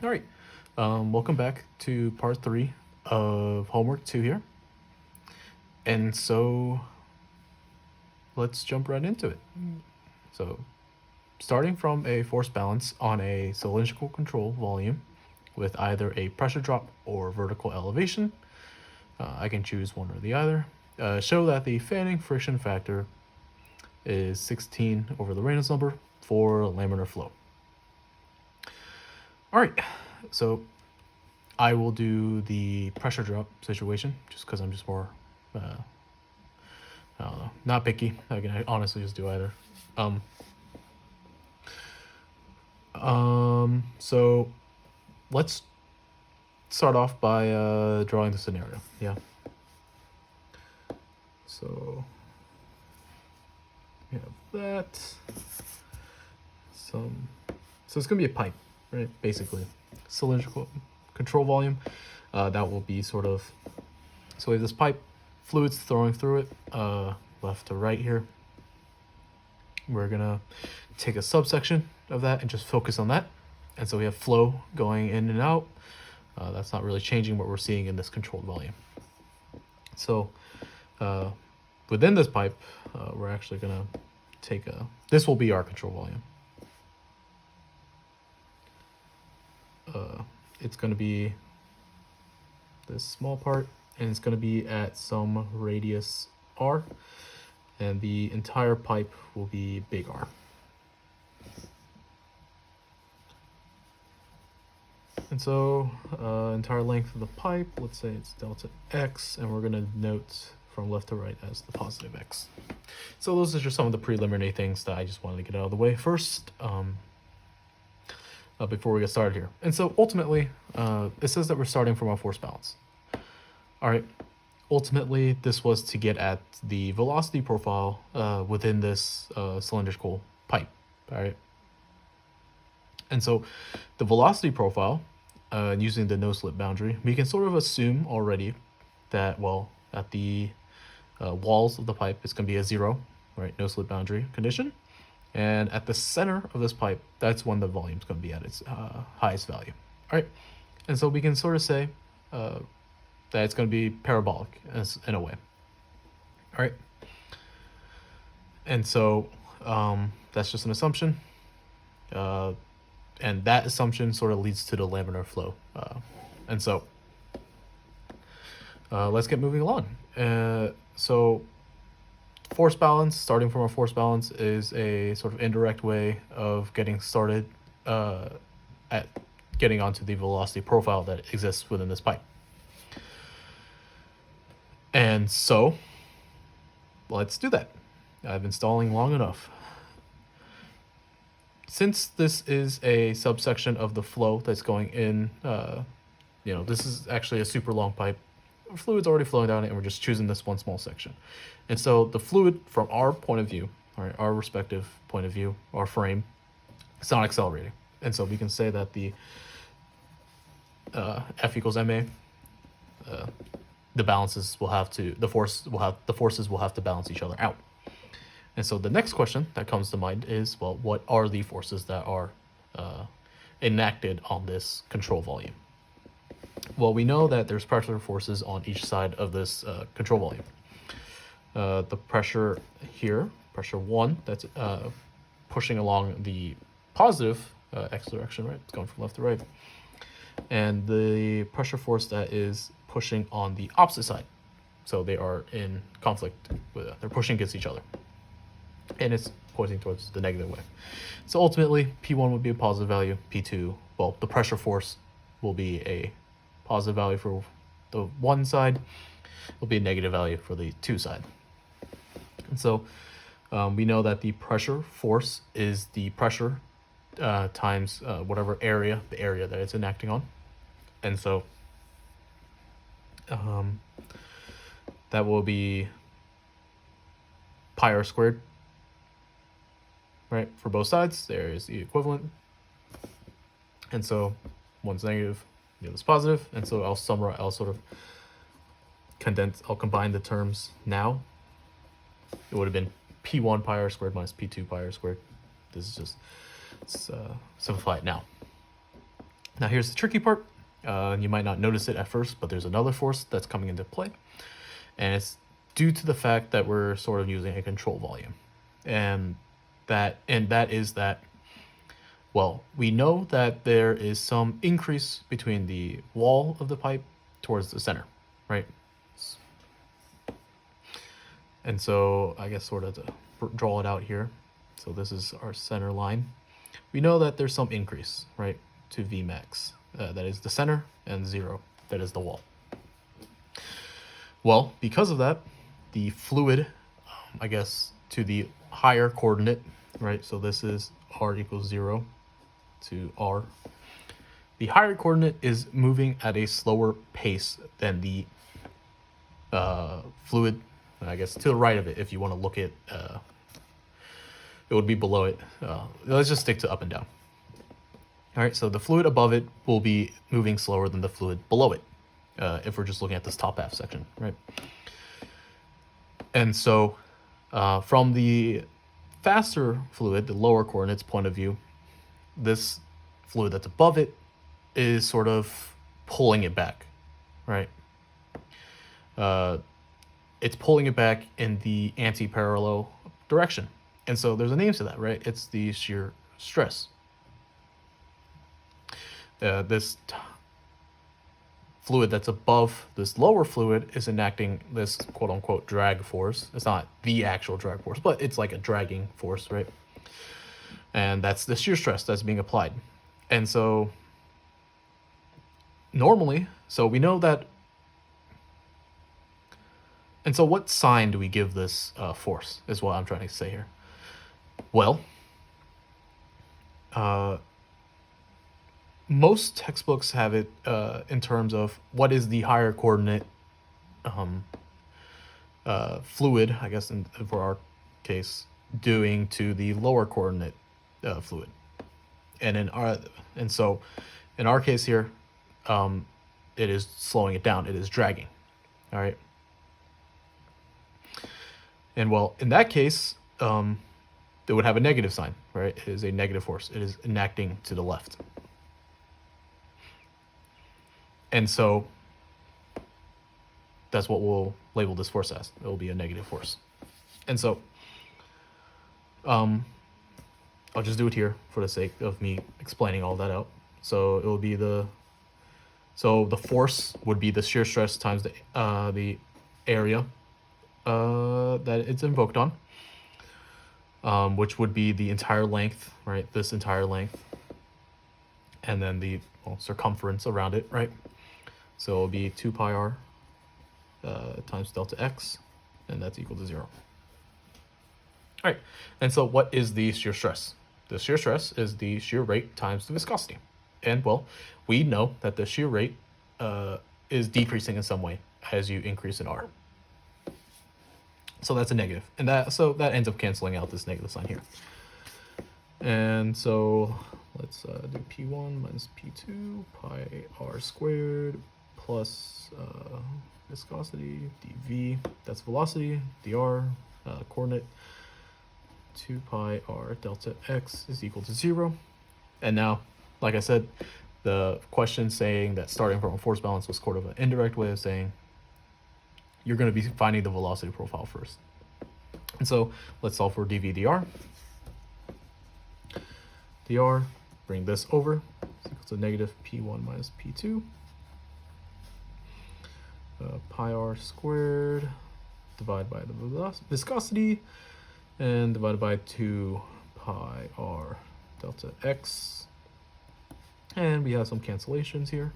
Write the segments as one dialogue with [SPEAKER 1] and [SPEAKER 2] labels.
[SPEAKER 1] All right, welcome back to part 3 of homework 2 here. And so let's jump right into it. So, starting from a force balance on a cylindrical control volume with either a pressure drop or vertical elevation, I can choose one or the other. Show that the fanning friction factor is 16 over the Reynolds number for laminar flow. All right, so I will do the pressure drop situation just because I'm just more, I don't know, not picky. I can honestly just do either. So let's start off by drawing the scenario. Yeah. So we have that. So it's gonna be a pipe, right? Basically, cylindrical control volume. That will be sort of. So we have this pipe, fluids flowing through it, left to right here. We're gonna take a subsection of that and just focus on that. And so we have flow going in and out. That's not really changing what we're seeing in this controlled volume. So within this pipe, we're actually gonna take this will be our control volume. It's gonna be this small part, and it's gonna be at some radius r, and the entire pipe will be big R. And so entire length of the pipe, let's say it's delta x, and we're gonna note from left to right as the positive x. So those are just some of the preliminary things that I just wanted to get out of the way first before we get started here. And so ultimately, it says that we're starting from our force balance. All right, ultimately this was to get at the velocity profile within this cylindrical pipe, all right? And so the velocity profile, using the no-slip boundary, we can sort of assume already that, well, at the walls of the pipe, it's going to be a 0, right? No-slip boundary condition. And at the center of this pipe, that's when the volume is going to be at its highest value. All right. And so we can sort of say that it's going to be parabolic in a way. All right. And so that's just an assumption. And that assumption sort of leads to the laminar flow. And so let's get moving along. So force balance, starting from a force balance, is a sort of indirect way of getting started at getting onto the velocity profile that exists within this pipe. And so let's do that. I've been stalling long enough. Since this is a subsection of the flow that's going in, this is actually a super long pipe. Fluid's already flowing down it, and we're just choosing this one small section. And so the fluid, from our point of view, our respective point of view, our frame, it's not accelerating. And so we can say that the F equals ma, the forces will have to balance each other out. And so the next question that comes to mind is, well, what are the forces that are enacted on this control volume? Well, we know that there's pressure forces on each side of this control volume. The pressure here, pressure 1, that's pushing along the positive x direction, right? It's going from left to right. And the pressure force that is pushing on the opposite side. So they are in conflict, they're pushing against each other. And it's pointing towards the negative way. So ultimately, P1 would be a positive value, P2, well, the pressure force will be a positive value for the one side, will be a negative value for the two side. And so we know that the pressure force is the pressure times whatever area, the area that it's enacting on. And so that will be pi r squared, right? For both sides, there is the equivalent. And so one's negative, the other's positive. And so I'll sort of I'll combine the terms now. It would have been P1 pi r squared minus P2 pi r squared. This is just, let's simplify it now. Now here's the tricky part. You might not notice it at first, but there's another force that's coming into play. And it's due to the fact that we're sort of using a control volume. And that is that, well, we know that there is some increase between the wall of the pipe towards the center, right? And so I guess sort of to draw it out here. So this is our center line. We know that there's some increase, right, to Vmax. That is the center, and 0, that is the wall. Well, because of that, the fluid, I guess, to the higher coordinate, right? So this is r equals 0 to r. The higher coordinate is moving at a slower pace than the fluid, I guess, to the right of it. If you want to look at, it would be below it. Let's just stick to up and down. All right, so the fluid above it will be moving slower than the fluid below it, if we're just looking at this top half section, right? And so from the faster fluid, the lower coordinates point of view, this fluid that's above it is sort of pulling it back, right? It's pulling it back in the anti-parallel direction. And so there's a name to that, right? It's the shear stress. This fluid that's above this lower fluid is enacting this quote-unquote drag force. It's not the actual drag force, but it's like a dragging force, right? And that's the shear stress that's being applied. And so normally, so we know that. And so what sign do we give this force is what I'm trying to say here. Well, most textbooks have it in terms of what is the higher coordinate fluid, I guess for our case, doing to the lower coordinate fluid. And so in our case here, it is slowing it down. It is dragging. All right. And well, in that case, it would have a negative sign, right? It is a negative force. It is enacting to the left. And so that's what we'll label this force as. It will be a negative force. And so I'll just do it here for the sake of me explaining all that out. So it will be the force would be the shear stress times the area that it's invoked on, which would be the entire length, right? This entire length, and then the circumference around it, right? So it'll be 2 pi r times delta x, and that's equal to 0. All right, and so what is the shear stress? The shear stress is the shear rate times the viscosity. And well, we know that the shear rate is decreasing in some way as you increase in r. So that's a negative, and that ends up canceling out this negative sign here. And so let's do P1 minus P2 pi r squared plus viscosity dv, that's velocity, dr, coordinate, 2 pi r delta x is equal to 0. And now, like I said, the question saying that starting from a force balance was sort of an indirect way of saying you're going to be finding the velocity profile first. And so let's solve for dv dr. Dr, bring this over, it's equal to negative P1 minus P2. Pi r squared divided by the viscosity and divided by 2 pi r delta x. And we have some cancellations here.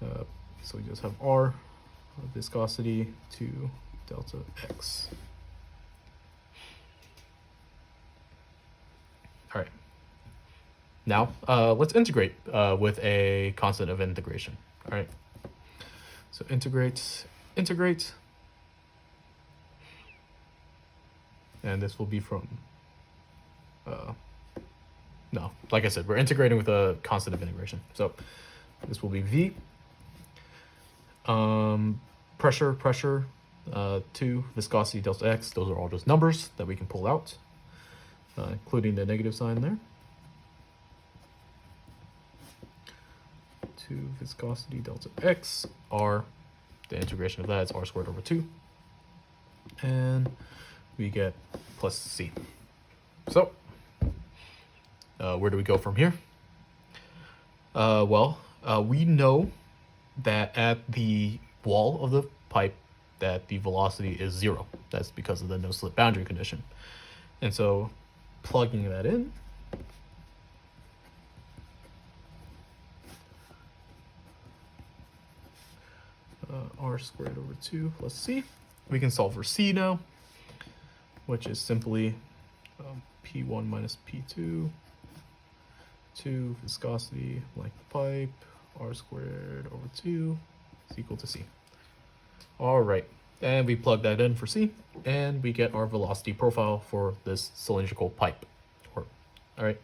[SPEAKER 1] So we just have r, viscosity, 2 delta x. All right. Now let's integrate with a constant of integration. All right. So integrate, and this will be from. No, like I said, we're integrating with a constant of integration. So this will be v. Pressure, 2, viscosity, delta x. Those are all just numbers that we can pull out, including the negative sign there. to viscosity delta x, r, the integration of that is r squared over 2. And we get plus c. So, where do we go from here? We know that at the wall of the pipe that the velocity is 0. That's because of the no-slip boundary condition. And so plugging that in, r squared over 2 plus c. We can solve for c now, which is simply P1 minus P2 to viscosity, length of pipe, r squared over 2 is equal to c. All right, and we plug that in for c, and we get our velocity profile for this cylindrical pipe. All right.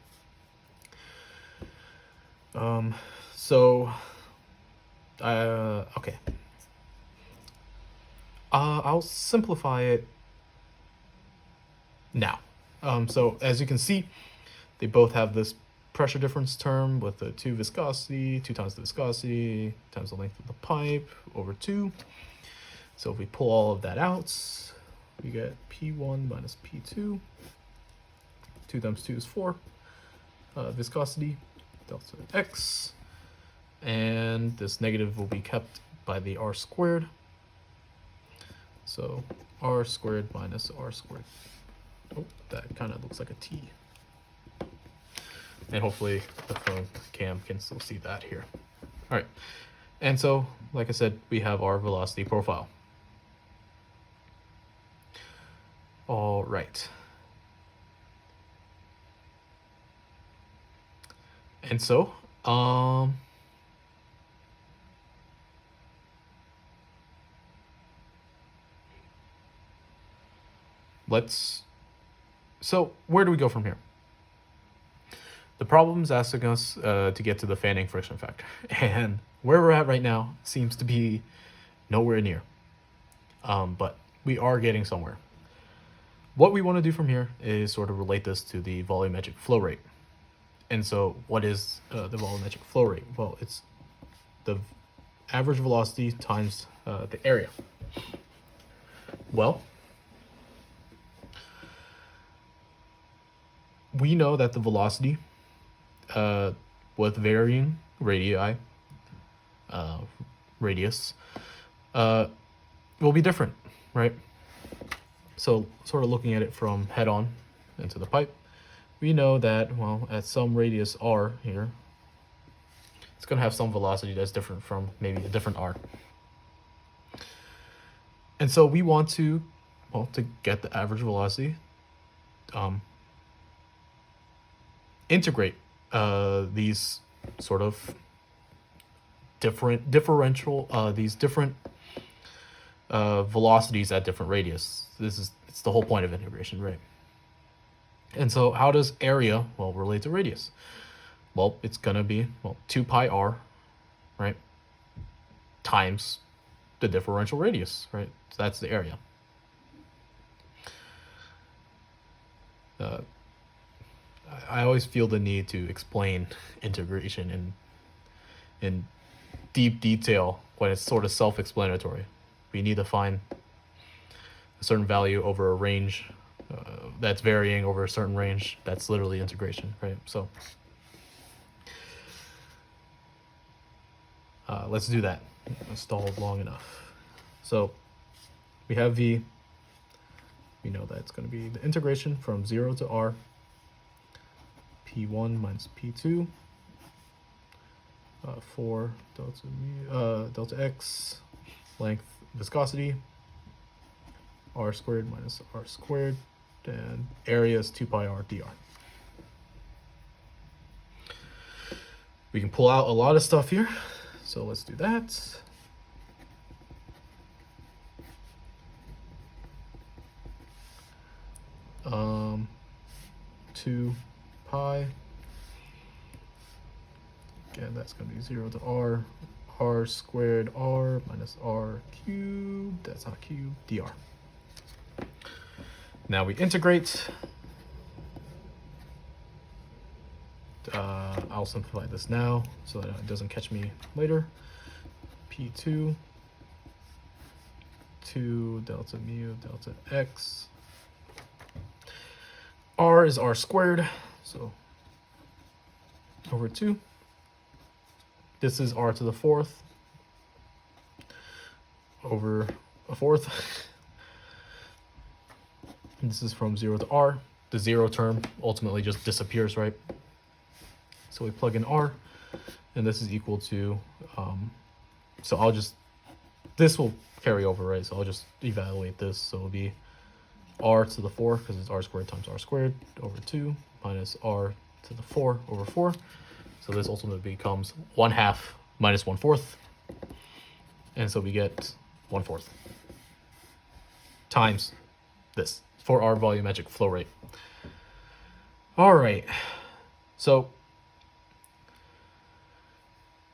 [SPEAKER 1] Okay. I'll simplify it now. So as you can see, they both have this pressure difference term with the 2 viscosity, 2 times the viscosity times the length of the pipe over 2. So if we pull all of that out, we get P1 minus P2. 2 times 2 is 4. Viscosity delta x. And this negative will be kept by the r squared. So r squared minus r squared. Oh, that kind of looks like a T. And hopefully the phone cam can still see that here. All right. And so, like I said, we have our velocity profile. All right. And so, so where do we go from here? The problem is asking us to get to the fanning friction factor. And where we're at right now seems to be nowhere near. But we are getting somewhere. What we want to do from here is sort of relate this to the volumetric flow rate. And so what is the volumetric flow rate? Well, it's the average velocity times the area. Well, we know that the velocity with varying radius will be different, right? So sort of looking at it from head on into the pipe, we know that, well, at some radius r here, it's going to have some velocity that's different from maybe a different r. And so we want to, well, to get the average velocity, integrate these sort of different velocities at different radius. It's the whole point of integration, right? And so how does area, well, relate to radius? Well, it's going to be, well, 2 pi r, right, times the differential radius, right? So that's the area. I always feel the need to explain integration in deep detail when it's sort of self-explanatory. We need to find a certain value over a range that's varying over a certain range. That's literally integration, right? So let's do that. I stalled long enough. So we have V. We know that it's going to be the integration from 0 to r, P1 minus P2, 4 delta x, length, viscosity, r squared minus r squared, and area is 2 pi r dr. We can pull out a lot of stuff here, so let's do that. Um, 2 pi, again that's going to be 0 to r squared r minus r cubed, that's not cubed, dr. Now we integrate. I'll simplify this now so that it doesn't catch me later. P2, 2 delta mu delta x. R is r squared, so over 2. This is r to the 4th over a 4th. This is from 0 to r. The 0 term ultimately just disappears, right? So we plug in r, and this is equal to, so I'll just, this will carry over, right? So I'll just evaluate this. So it'll be r to the 4, because it's r squared times r squared, over 2, minus r to the 4 over 4. So this ultimately becomes 1/2 minus 1/4. And so we get 1/4 times this for our volumetric flow rate. All right, so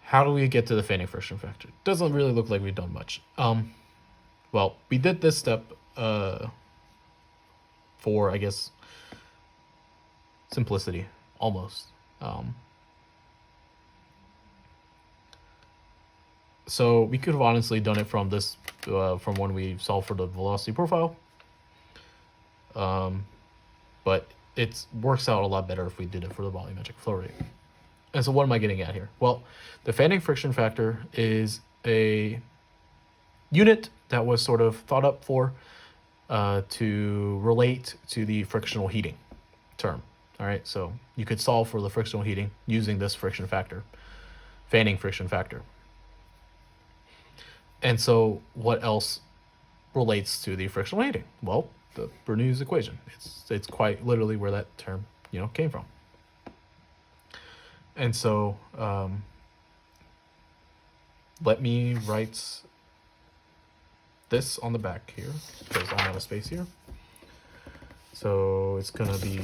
[SPEAKER 1] how do we get to the fanning friction factor? Doesn't really look like we've done much. Well, we did this step for, I guess, simplicity, almost. So we could have honestly done it from this, from when we solved for the velocity profile. But it works out a lot better if we did it for the volumetric flow rate. And so what am I getting at here? Well, the fanning friction factor is a unit that was sort of thought up for to relate to the frictional heating term. All right, so you could solve for the frictional heating using this friction factor, fanning friction factor. And so what else relates to the frictional heating? Well, the Bernoulli's equation. It's quite literally where that term, came from. And so let me write this on the back here, because I'm out of space here. So it's going to be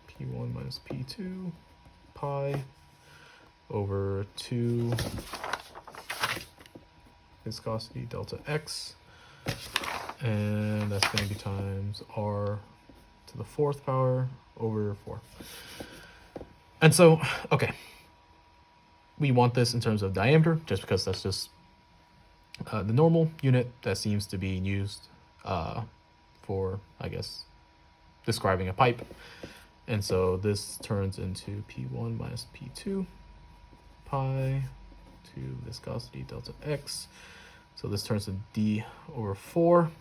[SPEAKER 1] P1 minus P2 pi over 2 viscosity delta x, and that's going to be times r to the 4th power over 4. And so, okay, we want this in terms of diameter, just because that's just the normal unit that seems to be used for, I guess, describing a pipe. And so this turns into P1 minus P2 pi to viscosity delta x. So this turns to d over 4.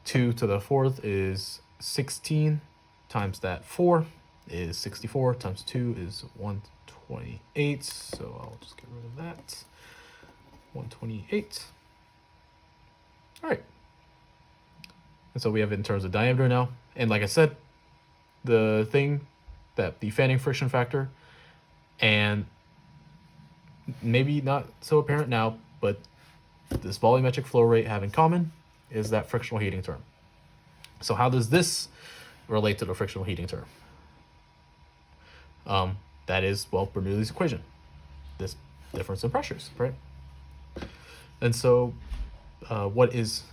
[SPEAKER 1] 2 to the 4th is 16 times that 4 is 64 times 2 is 128. So I'll just get rid of that. 128. All right. And so we have it in terms of diameter now. And like I said, the thing that the fanning friction factor, and maybe not so apparent now, but this volumetric flow rate have in common is that frictional heating term. So how does this relate to the frictional heating term? That is, well, Bernoulli's equation, this difference in pressures, right? And so what is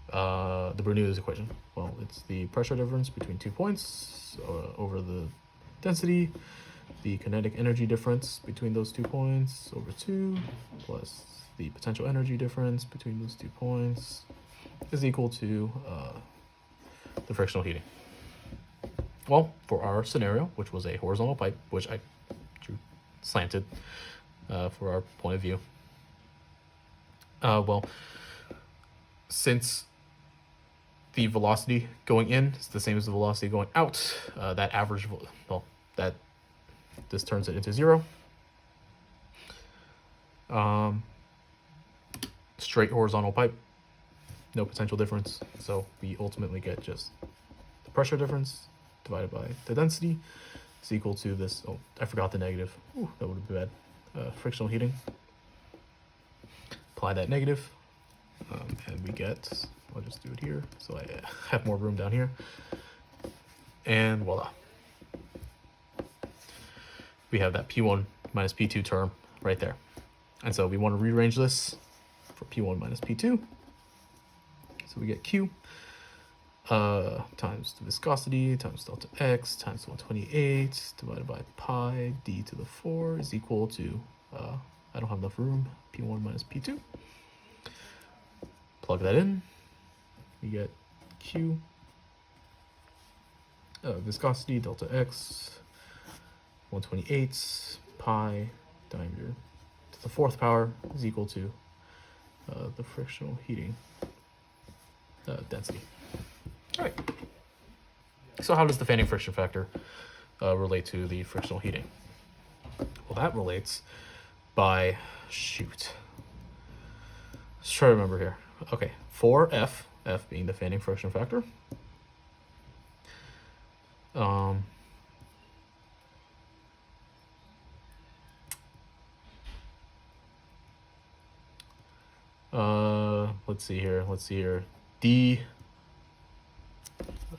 [SPEAKER 1] the Bernoulli's equation? Well, it's the pressure difference between 2 points over the density, the kinetic energy difference between those 2 points over 2, plus the potential energy difference between those 2 points is equal to the frictional heating. Well, for our scenario, which was a horizontal pipe, which I drew slanted for our point of view, well, since the velocity going in is the same as the velocity going out, that average, well, that this turns it into 0. Straight horizontal pipe, no potential difference. So we ultimately get just the pressure difference divided by the density is equal to this. Oh, I forgot the negative. Ooh, that would have been bad. Frictional heating. Apply that negative, and we get, I'll just do it here so I have more room down here. And voila. We have that P1 minus P2 term right there. And so we want to rearrange this for P1 minus P2. So we get Q times the viscosity times delta x times 128 divided by pi d to the 4 is equal to, I don't have enough room, P1 minus P2. Plug that in, we get Q, viscosity delta x, 128 pi diameter to the 4th power is equal to the frictional heating density. All right. So how does the fanning friction factor relate to the frictional heating? Well, that relates by, shoot. Let's try to remember here. Okay, for F being the fanning friction factor. Let's see here. D,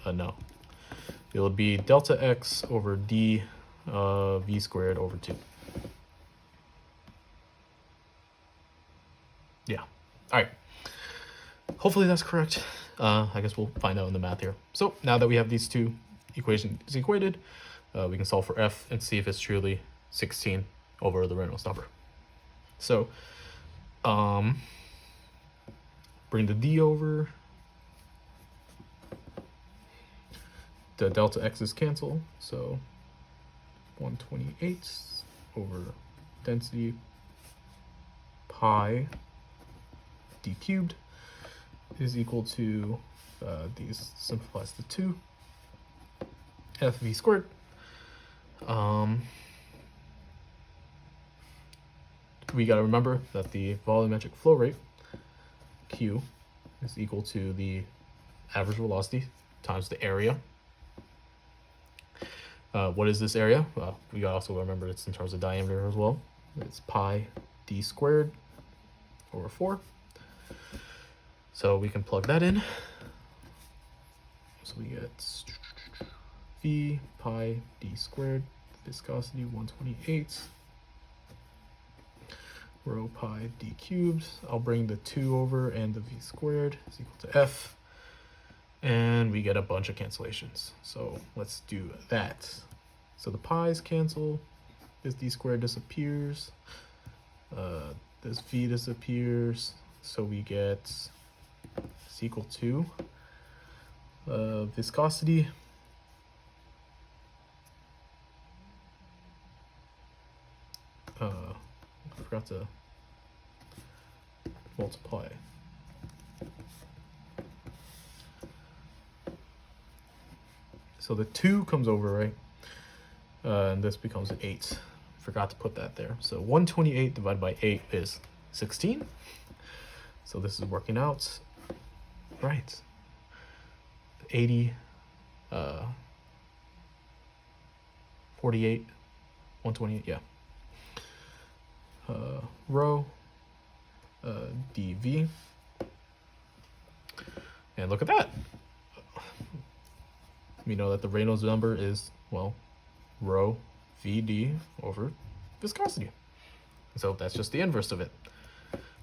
[SPEAKER 1] no. It would be delta x over d v squared over 2. Yeah. All right. Hopefully that's correct. I guess we'll find out in the math here. So now that we have these two equations equated, we can solve for F and see if it's truly 16 over the Reynolds number. So bring the d over. The delta x's cancel, so 128 over density pi d cubed is equal to, these simplifies to 2, f v squared. We got to remember that the volumetric flow rate, Q, is equal to the average velocity times the area. What is this area? We also remember it's in terms of diameter as well. It's pi d squared over 4. So we can plug that in. So we get v pi d squared, viscosity 128, rho pi d cubed. I'll bring the 2 over, and the v squared is equal to f. And we get a bunch of cancellations. So let's do that. So the pi's cancel, this d squared disappears, this v disappears, so we get it's equal to viscosity I forgot to multiply. So the 2 comes over, right? And this becomes an 8. Forgot to put that there. So 128 divided by 8 is 16. So this is working out. Right. 80, 48, 128, yeah. Rho dv. And look at that. We know that the Reynolds number is, well, rho vd over viscosity. So that's just the inverse of it.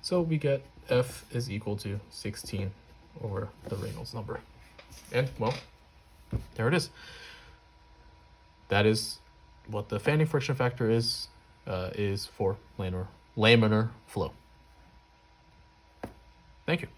[SPEAKER 1] So we get F is equal to 16 over the Reynolds number. And, well, there it is. That is what the fanning friction factor is for laminar flow. Thank you.